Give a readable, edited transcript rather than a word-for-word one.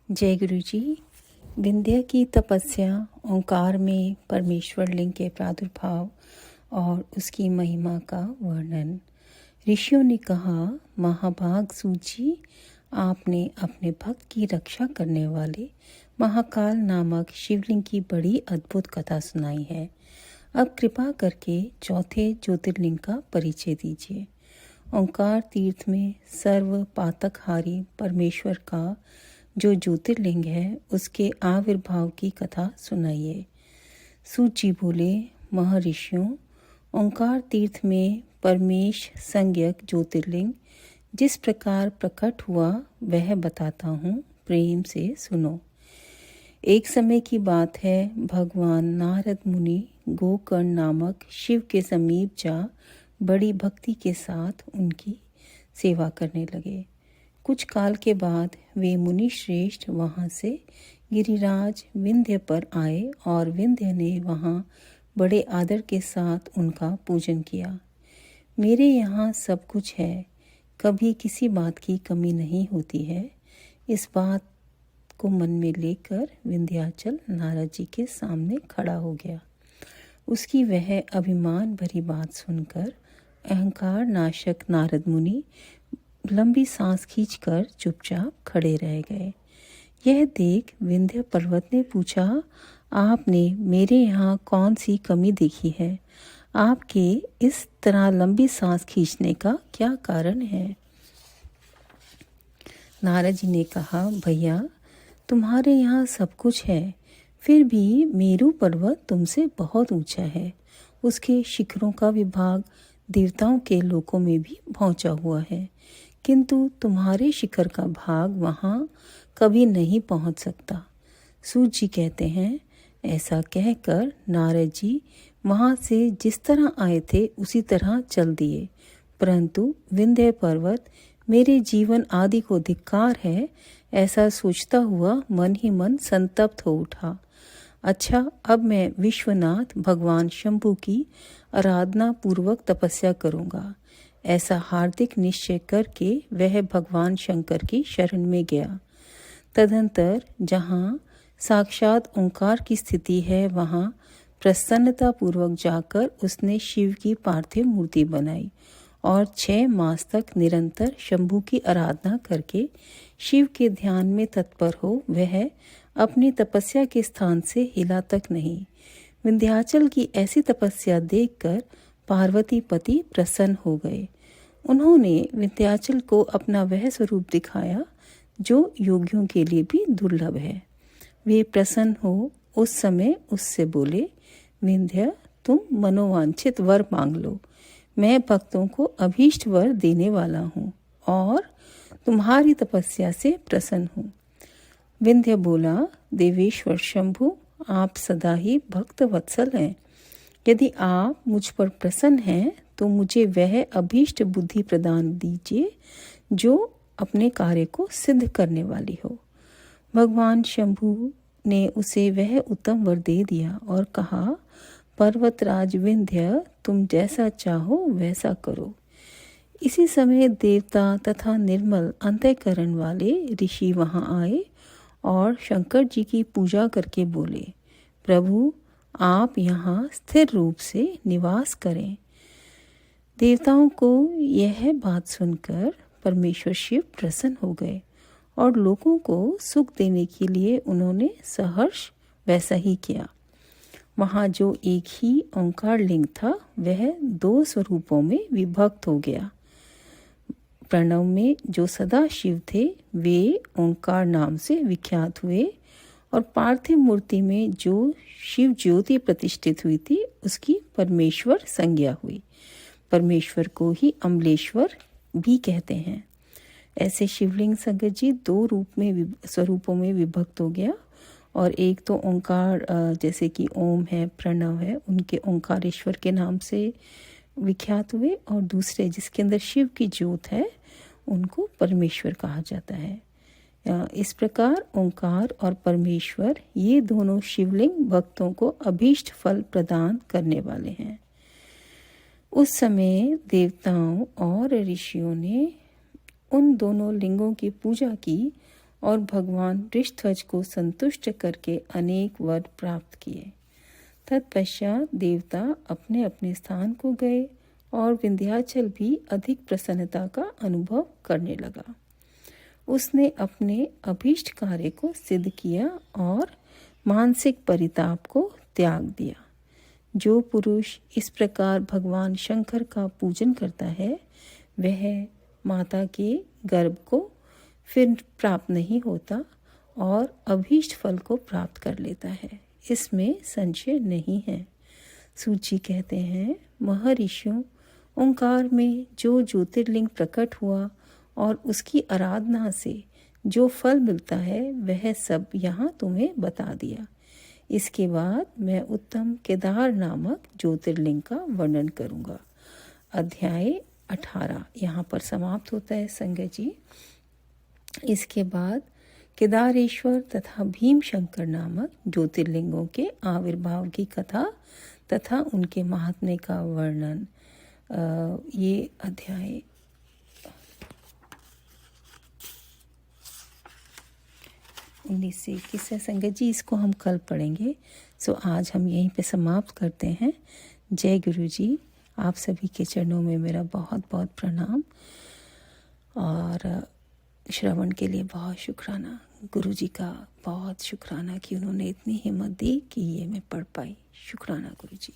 जय गुरु जी। विंध्य की तपस्या, ओंकार में परमेश्वर लिंग के प्रादुर्भाव और उसकी महिमा का वर्णन। ऋषियों ने कहा, महाभाग सूची, आपने अपने भक्त की रक्षा करने वाले महाकाल नामक शिवलिंग की बड़ी अद्भुत कथा सुनाई है। अब कृपा करके चौथे ज्योतिर्लिंग का परिचय दीजिए। ओंकार तीर्थ में सर्व पातकहारी परमेश्वर का जो ज्योतिर्लिंग है उसके आविर्भाव की कथा सुनाइए। सूत जी बोले, महर्षियों, ओंकार तीर्थ में परमेश संज्ञक ज्योतिर्लिंग जिस प्रकार प्रकट हुआ वह बताता हूँ, प्रेम से सुनो। एक समय की बात है, भगवान नारद मुनि गोकर्ण नामक शिव के समीप जा बड़ी भक्ति के साथ उनकी सेवा करने लगे। कुछ काल के बाद वे मुनि श्रेष्ठ वहाँ से गिरिराज विंध्य पर आए और विंध्य ने वहाँ बड़े आदर के साथ उनका पूजन किया। मेरे यहाँ सब कुछ है, कभी किसी बात की कमी नहीं होती है। इस बात को मन में लेकर विंध्याचल नारद जी के सामने खड़ा हो गया। उसकी वह अभिमान भरी बात सुनकर अहंकार नाशक नारद मुनि लंबी सांस खींचकर चुपचाप खड़े रह गए। यह देख विंध्य पर्वत ने पूछा, आपने मेरे यहाँ कौन सी कमी देखी है? आपके इस तरह लंबी सांस खींचने का क्या कारण है? नारद जी ने कहा, भैया, तुम्हारे यहाँ सब कुछ है, फिर भी मेरू पर्वत तुमसे बहुत ऊंचा है। उसके शिखरों का विभाग देवताओं के लोकों में भी पहुंचा हुआ है, किंतु तुम्हारे शिखर का भाग वहाँ कभी नहीं पहुँच सकता। सूत जी कहते हैं, ऐसा कहकर नारद जी वहाँ से जिस तरह आए थे उसी तरह चल दिए, परंतु विंध्य पर्वत मेरे जीवन आदि को धिक्कार है, ऐसा सोचता हुआ मन ही मन संतप्त हो उठा। अच्छा, अब मैं विश्वनाथ भगवान शंभु की आराधना पूर्वक तपस्या करूँगा। ऐसा हार्दिक निश्चय करके वह भगवान शंकर की शरण में गया। तदंतर जहाँ साक्षात ओंकार की स्थिति है, वहाँ प्रसन्नता पूर्वक जाकर उसने शिव की पार्थिव मूर्ति बनाई और 6 मास तक निरंतर शंभु की आराधना करके शिव के ध्यान में तत्पर हो वह अपनी तपस्या के स्थान से हिला तक नहीं। विंध्याचल की ऐसी तपस्या देखकर पार्वती पति प्रसन्न हो गए। उन्होंने विंध्याचल को अपना वह स्वरूप दिखाया जो योगियों के लिए भी दुर्लभ है। वे प्रसन्न हो उस समय उससे बोले, विंध्य, तुम मनोवांछित वर मांग लो, मैं भक्तों को अभीष्ट वर देने वाला हूँ और तुम्हारी तपस्या से प्रसन्न हूँ। विंध्य बोला, देवेश्वर शंभु, आप सदा ही भक्त वत्सल हैं। यदि आप मुझ पर प्रसन्न हैं तो मुझे वह अभीष्ट बुद्धि प्रदान दीजिए जो अपने कार्य को सिद्ध करने वाली हो। भगवान शंभु ने उसे वह उत्तम वर दे दिया और कहा, पर्वतराज विंध्य, तुम जैसा चाहो वैसा करो। इसी समय देवता तथा निर्मल अंतःकरण वाले ऋषि वहां आए और शंकर जी की पूजा करके बोले, प्रभु, आप यहाँ स्थिर रूप से निवास करें। देवताओं को यह बात सुनकर परमेश्वर शिव प्रसन्न हो गए और लोगों को सुख देने के लिए उन्होंने सहर्ष वैसा ही किया। वहाँ जो एक ही ओंकार लिंग था वह 2 स्वरूपों में विभक्त हो गया। प्रणव में जो सदा शिव थे वे ओंकार नाम से विख्यात हुए और पार्थिव मूर्ति में जो शिव ज्योति प्रतिष्ठित हुई थी उसकी परमेश्वर संज्ञा हुई। परमेश्वर को ही अमलेश्वर भी कहते हैं। ऐसे शिवलिंग संगत जी 2 स्वरूपों में विभक्त हो गया और एक तो ओंकार जैसे कि ओम है, प्रणव है, उनके ओंकारेश्वर के नाम से विख्यात हुए और दूसरे जिसके अंदर शिव की ज्योत है उनको परमेश्वर कहा जाता है। इस प्रकार ओंकार और परमेश्वर ये दोनों शिवलिंग भक्तों को अभीष्ट फल प्रदान करने वाले हैं। उस समय देवताओं और ऋषियों ने उन दोनों लिंगों की पूजा की और भगवान वृषध्वज को संतुष्ट करके अनेक वर प्राप्त किए। तत्पश्चात देवता अपने अपने स्थान को गए और विंध्याचल भी अधिक प्रसन्नता का अनुभव करने लगा। उसने अपने अभीष्ट कार्य को सिद्ध किया और मानसिक परिताप को त्याग दिया। जो पुरुष इस प्रकार भगवान शंकर का पूजन करता है वह माता के गर्भ को फिर प्राप्त नहीं होता और अभीष्ट फल को प्राप्त कर लेता है, इसमें संशय नहीं है। सूची कहते हैं, महर्षियों, ओंकार में जो ज्योतिर्लिंग प्रकट हुआ और उसकी आराधना से जो फल मिलता है वह सब यहाँ तुम्हें बता दिया। इसके बाद मैं उत्तम केदार नामक ज्योतिर्लिंग का वर्णन करूँगा। अध्याय 18 यहाँ पर समाप्त होता है संगत जी। इसके बाद केदारेश्वर तथा भीम शंकर नामक ज्योतिर्लिंगों के आविर्भाव की कथा तथा उनके महात्म्य का वर्णन, ये अध्याय 19 से 21 है संगत जी। इसको हम कल पढ़ेंगे। सो आज हम यहीं पे समाप्त करते हैं। जय गुरु जी। आप सभी के चरणों में मेरा बहुत बहुत प्रणाम और श्रवण के लिए बहुत शुक्राना। गुरु जी का बहुत शुक्राना कि उन्होंने इतनी हिम्मत दी कि ये मैं पढ़ पाई। शुक्राना गुरु जी।